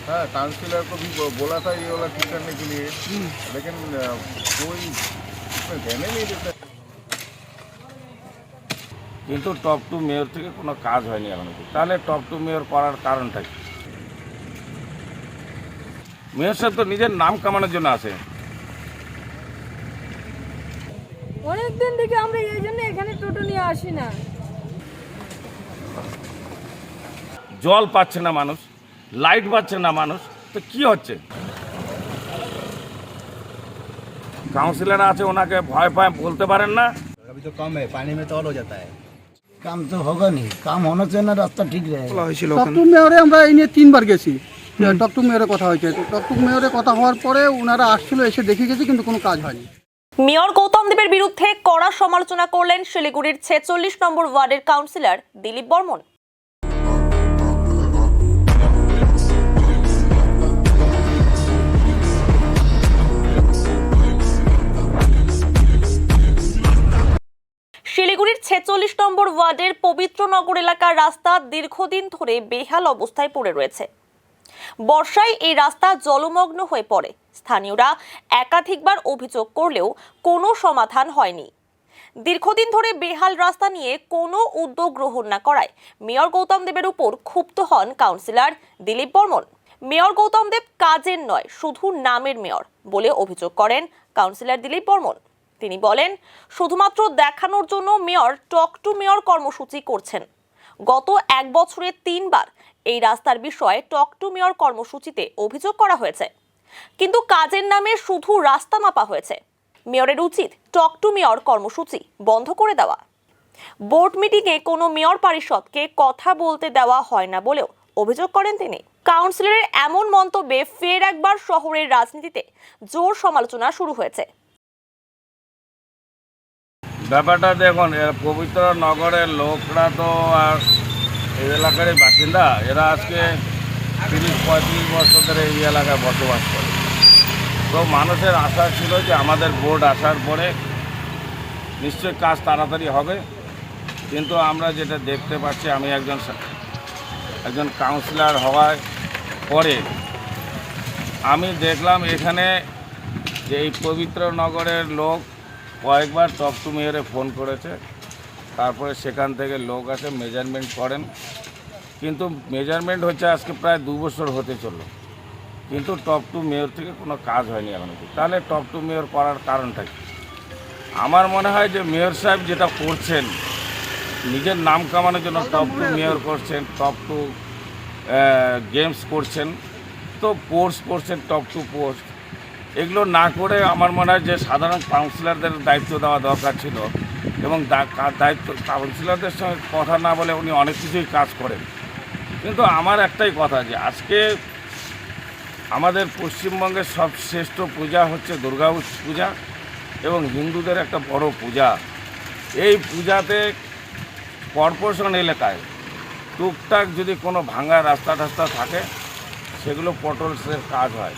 हाँ, काउंसिलर को भी बोला था ये वाला ठीक करने के लिए, लेकिन कोई इसमें ध्यान नहीं देता। কিন্তু টপ টু মেয়র থেকে কোনো কাজ হয়নি এখনো। তাহলে টপ টু মেয়র করার কারণটা কি? মেয়র সাহেব তো নিজের নাম কামানোর জন্য আসে। অনেকদিন থেকে আমরা এই জন্য এখানে টোটো নিয়ে আসি না। জল পাচ্ছে না মানুষ, লাইট পাচ্ছে না মানুষ, তো কি হচ্ছে? কাউন্সিলর আছে, ওনাকে ভয় পায় বলতে পারেন না। अभी तो कम है, पानी में तो और हो जाता है। काम तो होगा नहीं, काम होना चाहिए ना, रास्ता ठीक रहेगा। টকটুক মেয়রে আমরা এই নিয়ে 3 বার গেছি। টকটুক মেয়রে কথা হয়েছে, টকটুক মেয়রে কথা হওয়ার পরে ওনারা আসছিল, এসে দেখে গেছে, কিন্তু কোনো কাজ হয়নি। মেয়র গৌতম দেবের বিরুদ্ধে কড়া সমালোচনা করলেন শিলিগুড়ির 46 নম্বর ওয়ার্ডের কাউন্সিলর দিলীপ বর্মন। শিলিগুড়ির 46 নম্বর ওয়ার্ডের পবিত্রনগর এলাকার রাস্তা দীর্ঘদিন ধরে বেহাল অবস্থায় পড়ে রয়েছে। বর্ষায় এই রাস্তা জলমগ্ন হয়ে পড়ে। স্থানীয়রা একাধিকবার অভিযোগ করলেও কোনো সমাধান হয়নি। দীর্ঘদিন ধরে বেহাল রাস্তা নিয়ে কোনো উদ্যোগ গ্রহণ না করায় মেয়র গৌতম দেবের উপর ক্ষুব্ধ হন কাউন্সিলর দিলীপ বর্মন। মেয়র গৌতম দেব কাজের নয়, শুধু নামের মেয়র বলে অভিযোগ করেন কাউন্সিলর দিলীপ বর্মন। তিনি বলেন, শুধুমাত্র দেখানোর জন্য মেয়র টক টু মেয়র কর্মসূচি করছেন। গত 1 বছরে 3 বার এই রাস্তার বিষয়ে টক টু মেয়র কর্মসূচিতে অভিযোগ করা হয়েছে, কিন্তু কাজের নামে শুধু রাস্তা মাপা হয়েছে। মেয়রের উচিত টক টু মেয়র কর্মসূচি বন্ধ করে দেওয়া। বোর্ড মিটিংয়ে কোনো মেয়র পরিষদকে কথা বলতে দেওয়া হয় না বলেও অভিযোগ করেন তিনি। কাউন্সিলরের এমন মন্তব্যে ফের একবার শহরের রাজনীতিতে জোর সমালোচনা শুরু হয়েছে। ব্যাপারটা দেখুন, পবিত্র নগরের লোকরা তো আর এই এলাকারই বাসিন্দা। এরা আজকে 30-35 বছর ধরে এই এলাকায় বসবাস করে। তো মানুষের আশা ছিল যে আমাদের বোর্ড আসার পরে নিশ্চয়ই কাজ তাড়াতাড়ি হবে, কিন্তু আমরা যেটা দেখতে পাচ্ছি, আমি একজন কাউন্সিলর হওয়ার পরে আমি দেখলাম এখানে যে এই পবিত্র নগরের লোক কয়েকবার টপ টু মেয়রে ফোন করেছে, তারপরে সেখান থেকে লোক আসে মেজারমেন্ট করেন, কিন্তু মেজারমেন্ট হচ্ছে আজকে প্রায় 2 বছর হতে চললো, কিন্তু টপ টু মেয়র থেকে কোনো কাজ হয়নি এখনো। তাহলে টপ টু মেয়র করার কারণটা কি? আমার মনে হয় যে মেয়র সাহেব যেটা করছেন, নিজের নাম কামানোর জন্য টপ টু মেয়র করছেন, টপ টু গেমস করছেন, তো পোস্ট করছেন, টপ টু পোস্ট। এগুলো না করে আমার মনে হয় যে সাধারণ কাউন্সিলরদের দায়িত্ব দেওয়া দরকার ছিল, এবং দায়িত্ব কাউন্সিলরদের সঙ্গে কথা না বলে উনি অনেক কিছুই কাজ করেন। কিন্তু আমার একটাই কথা, যে আজকে আমাদের পশ্চিমবঙ্গের সবশ্রেষ্ঠ পূজা হচ্ছে দুর্গা পূজা, এবং হিন্দুদের একটা বড় পূজা। এই পূজাতে কর্পোরেশন এলাকায় টুকটাক যদি কোনো ভাঙা রাস্তা টাস্তা থাকে, সেগুলো পটলসের কাজ হয়,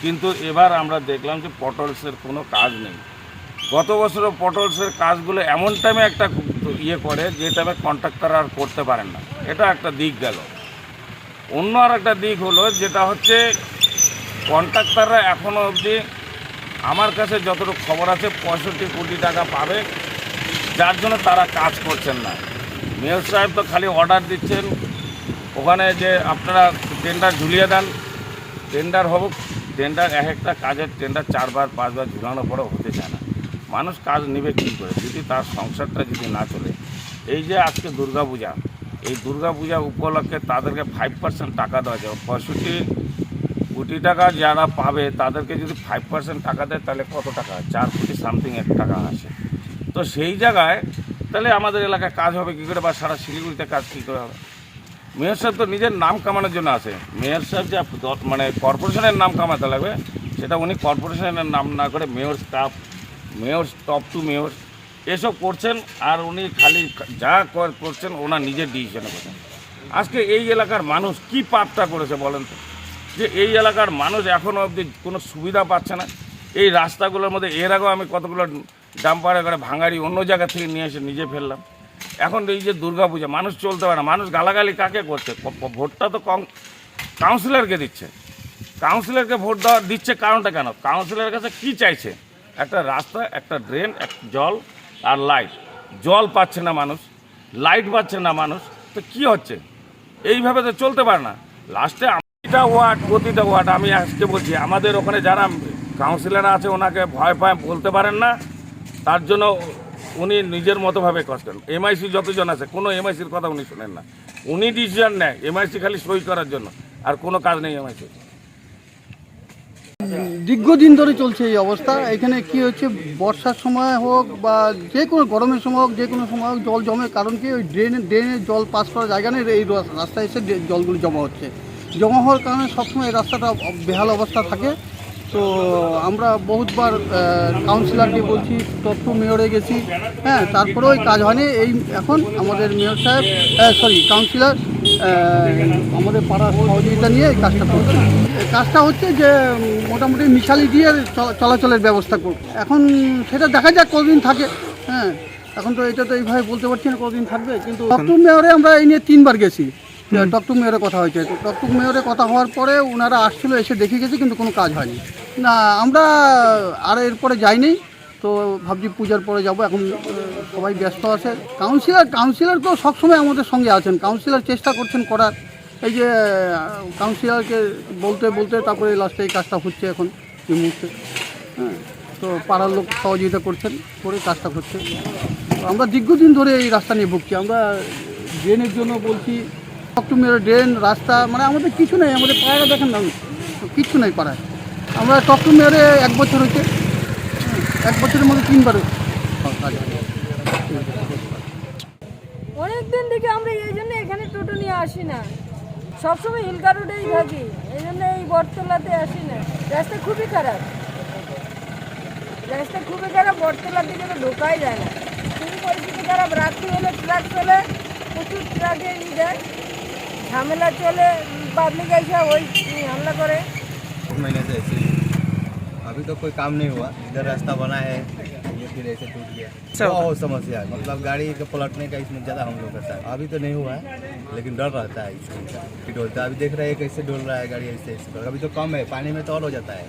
কিন্তু এবার আমরা দেখলাম যে পটলসের কোনো কাজ নেই। গত বছরও পটলসের কাজগুলো এমন টাইমে একটা করে, যে টাইমে কন্ট্রাক্টর আর করতে পারেন না। এটা একটা দিক গেল। অন্য আর একটা দিক হলো, যেটা হচ্ছে কন্ট্রাক্টররা এখনও অবধি আমার কাছে যতটুকু খবর আছে 65 কোটি টাকা পাবে, যার জন্য তারা কাজ করছেন না। মেয়র সাহেব তো খালি অর্ডার দিচ্ছেন, ওখানে যে আপনারা টেন্ডার ঝুলিয়ে দেন, টেন্ডার হোক, টেন্ডার এক একটা কাজের টেন্ডার 4বার 5বার ঝুলানোর পরেও হতে চায় না। মানুষ কাজ নেবে কী করে যদি তার সংসারটা যদি না চলে? এই যে আজকে দুর্গাপূজা, এই দুর্গাপূজা উপলক্ষে তাদেরকে 5% টাকা দেওয়া যায়। 65 কোটি টাকা যারা পাবে তাদেরকে যদি 5% টাকা দেয়, তাহলে কত টাকা? 4 কোটি সামথিং এক টাকা আসে। তো সেই জায়গায় তাহলে আমাদের এলাকায় কাজ হবে কী করে, বা সারা শিলিগুড়িতে কাজ কী করে হবে? মেয়র সাহেব তো নিজের নাম কামানোর জন্য আসে। মেয়র সাহেব যে কর্পোরেশনের নাম কামাতে লাগবে, সেটা উনি কর্পোরেশনের নাম না করে mayor staff, mayor top two mayor এসব করছেন, আর উনি খালি যা করছেন ওনার নিজের ডিসিশনে করছেন। আজকে এই এলাকার মানুষ কি পাপটা করেছে বলেন তো, যে এই এলাকার মানুষ এখনও অবধি কোনো সুবিধা পাচ্ছে না। এই রাস্তাগুলোর মধ্যে এর আগেও আমি কতগুলো ডাম্পারে করে ভাঙাড়ি অন্য জায়গা থেকে নিয়ে এসে নিজে ফেললাম। এখন এই যে দুর্গাপূজা, মানুষ চলতে পারে না। মানুষ গালাগালি কাকে করছে? ভোটটা তো কাউন্সিলরকে দিচ্ছে। কাউন্সিলরকে ভোট দেওয়া দিচ্ছে কারণটা কেন? কাউন্সিলরের কাছে কি চাইছে? একটা রাস্তা, একটা ড্রেন, জল আর লাইট। জল পাচ্ছে না মানুষ, লাইট পাচ্ছে না মানুষ, তো কি হচ্ছে? এইভাবে তো চলতে পারে না। লাস্টে প্রতিটা ওয়ার্ড আমি আজকে বলছি, আমাদের ওখানে যারা কাউন্সিলর আছে ওনাকে ভয় পায় বলতে পারেন না, তার জন্য উনি নিজের মতোভাবে কাজ করেন। এমআইসি যতজন আছে কোনো এমআইসির কথা উনি শোনেন না, উনি ডিসিশন নেয় এমআইসি খালি সই করার জন্য, আর কোনো কাজ নেই এমআইসি। দীর্ঘদিন ধরে চলছে এই অবস্থা। এখানে কি হচ্ছে, বর্ষার সময় হোক বা যে কোনো গরমের সময় হোক, যে কোনো সময় হোক জল জমে। কারণ কি, ওই ড্রেনের জল পাস করার জায়গা নেই, এই রাস্তায় এসে জলগুলো জমা হচ্ছে। জমা হওয়ার কারণে সবসময় এই রাস্তাটা বেহাল অবস্থা থাকে। তো আমরা বহুতবার কাউন্সিলরকে বলছি, টপটু মেয়রে গেছি, হ্যাঁ, তারপরেও ওই কাজ হয়নি। এই এখন আমাদের মেয়র সাহেব, কাউন্সিলর আমাদের পাড়ার সহযোগিতা নিয়ে এই কাজটা করছে। এই কাজটা হচ্ছে যে মোটামুটি মিশালি দিয়ে চলাচলের ব্যবস্থা করব। এখন সেটা দেখা যাক কতদিন থাকে। হ্যাঁ, এখন তো এটা তো এইভাবে বলতে পারছি না কতদিন থাকবে। কিন্তু টকটুক মেয়রে আমরা এই নিয়ে 3বার গেছি। টকটুক মেয়রে কথা হয়েছে। টকটুক মেয়রে কথা হওয়ার পরে ওনারা আসছিলো, এসে দেখে গেছে, কিন্তু কোনো কাজ হয়নি। না, আমরা আর এরপরে যাইনি। তো ভাবছি পূজার পরে যাব। এখন সবাই ব্যস্ত আছে। কাউন্সিলর তো সবসময় আমাদের সঙ্গে আছেন। কাউন্সিলর চেষ্টা করছেন করার। এই যে কাউন্সিলরকে বলতে বলতে তারপরে লাস্টে এই কাজটা হচ্ছে এখন এই মুহূর্তে। হ্যাঁ, তো পাড়ার লোক সহযোগিতা করছেন, করে কাজটা হচ্ছে। তো আমরা দীর্ঘদিন ধরে এই রাস্তা নিয়ে ভুগছি। আমরা ড্রেনের জন্য বলছি, টকটুক মেয়রের ড্রেন, রাস্তা, মানে আমাদের কিছু নেই। আমাদের পাড়াটা দেখেন না, কিচ্ছু নেই পাড়ায়। আমরা টকটুক মেয়রে 1 বছর হচ্ছে। 1 বছরের মধ্যে 3বার কাজ হয়। অনেক দিন থেকে আমরা এই জন্য এখানে টোটো নিয়ে আসি না, সবসময় হিলকা রোডেই থাকি, এই জন্য এই বটতলাতে আসি না। রাস্তা খুবই খারাপ, বটতলার দিকে তো ঢোকাই যায় না। খুবই পরিস্থিতি খারাপ। রাত্রি হলে ট্রাক চলে, প্রচুর ট্রাকে যায়, ঝামেলা चले, पब्लिक ऐसा वही हमला करे। महीने से ऐसे ही अभी तो कोई काम नहीं हुआ। इधर रास्ता बना है, ये फिर ऐसे टूट गया। बहुत समस्या है, मतलब गाड़ी के पलटने का इसमें ज़्यादा हम लोग करता है। अभी तो नहीं हुआ है, लेकिन डर रहता है इसमें कि डोलता है। अभी देख रहे हैं कैसे डोल रहा है गाड़ी, ऐसे ऐसे। अभी तो कम है, पानी में तो और हो जाता है।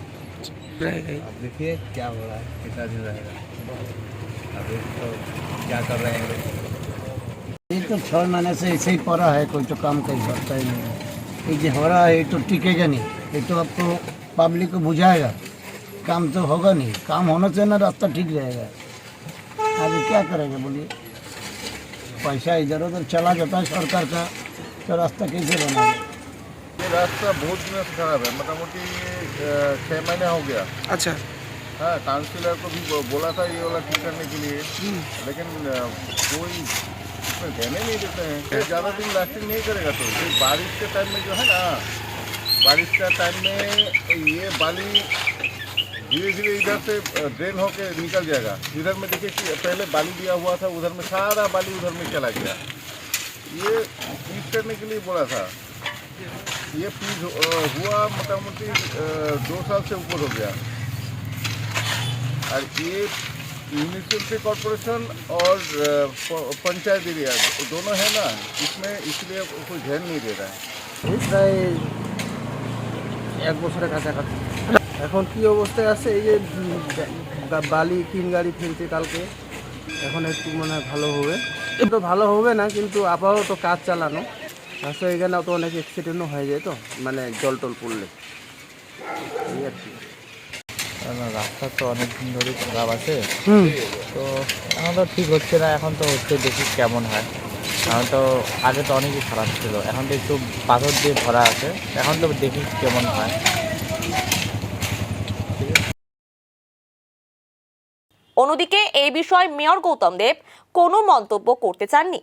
अब देखिए क्या हो रहा है, कितना दिन रहेगा। अभी तो क्या कर रहे हैं, ये तो 6 महीने से ऐसे ही पड़ा है, कोई तो काम कर सकता ही नहीं है। ये जो हो रहा है ये तो टिकेगा नहीं, ये तो आपको पब्लिक को बुझाएगा, काम तो होगा नहीं। काम होना चाहिए ना, रास्ता ठीक रहेगा। अभी क्या करेंगे बोलिए, पैसा इधर उधर चला जाता है सरकार का, तो रास्ता कैसे बनाएगा? ये रास्ता बहुत दिनों से खराब है, मोटामोटी 6 महीने हो गया। अच्छा, हाँ, काउंसिलर को भी बोला था ये वाला ठीक करने के लिए, लेकिन कोई इसमें ध्यान नहीं देते हैं। ये ज़्यादा दिन लास्टिंग नहीं करेगा। तो ये बारिश के टाइम में जो है ना, बारिश का टाइम में ये बाली धीरे धीरे इधर से ड्रेन होके निकल जाएगा। इधर में देखिए कि पहले बाली दिया हुआ था, उधर में सारा बाली उधर में चला गया। ये पीस करने के लिए बोला था, ये पीस हुआ मोटामोटी 2 साल से ऊपर हो गया। और ये म्यूनिसिपलिटी कॉर्पोरेशन और पंचायत एरिया दोनों है ना, इसमें इसलिए कोई ध्यान नहीं दे रहा है। প্রায় 1 বছরের কাছাকাছি। এখন কি অবস্থায় আছে, এই যে বালি 3 গাড়ি ফেলছে কালকে, এখন একটু মনে হয় ভালো হবে। তো ভালো হবে না, কিন্তু আপাতত কাজ চালানো। আসলে এখানে তো অনেক অ্যাক্সিডেন্টও হয়ে যায়, তো মানে জল টল পড়লে এই আর কি। রাস্তা তো অনেকদিন ধরে খারাপ আছে, তো এখন তো ঠিক হচ্ছে না। এখন তো হচ্ছে, দেখি কেমন হয়। এখন তো আগে তো অনেকই খারাপ ছিল, এখন তো একটু পাথর দিয়ে ভরা আছে। এখন তো দেখি কেমন হয়। অন্যদিকে এই বিষয়ে মেয়র গৌতম দেব কোনো মন্তব্য করতে চাননি।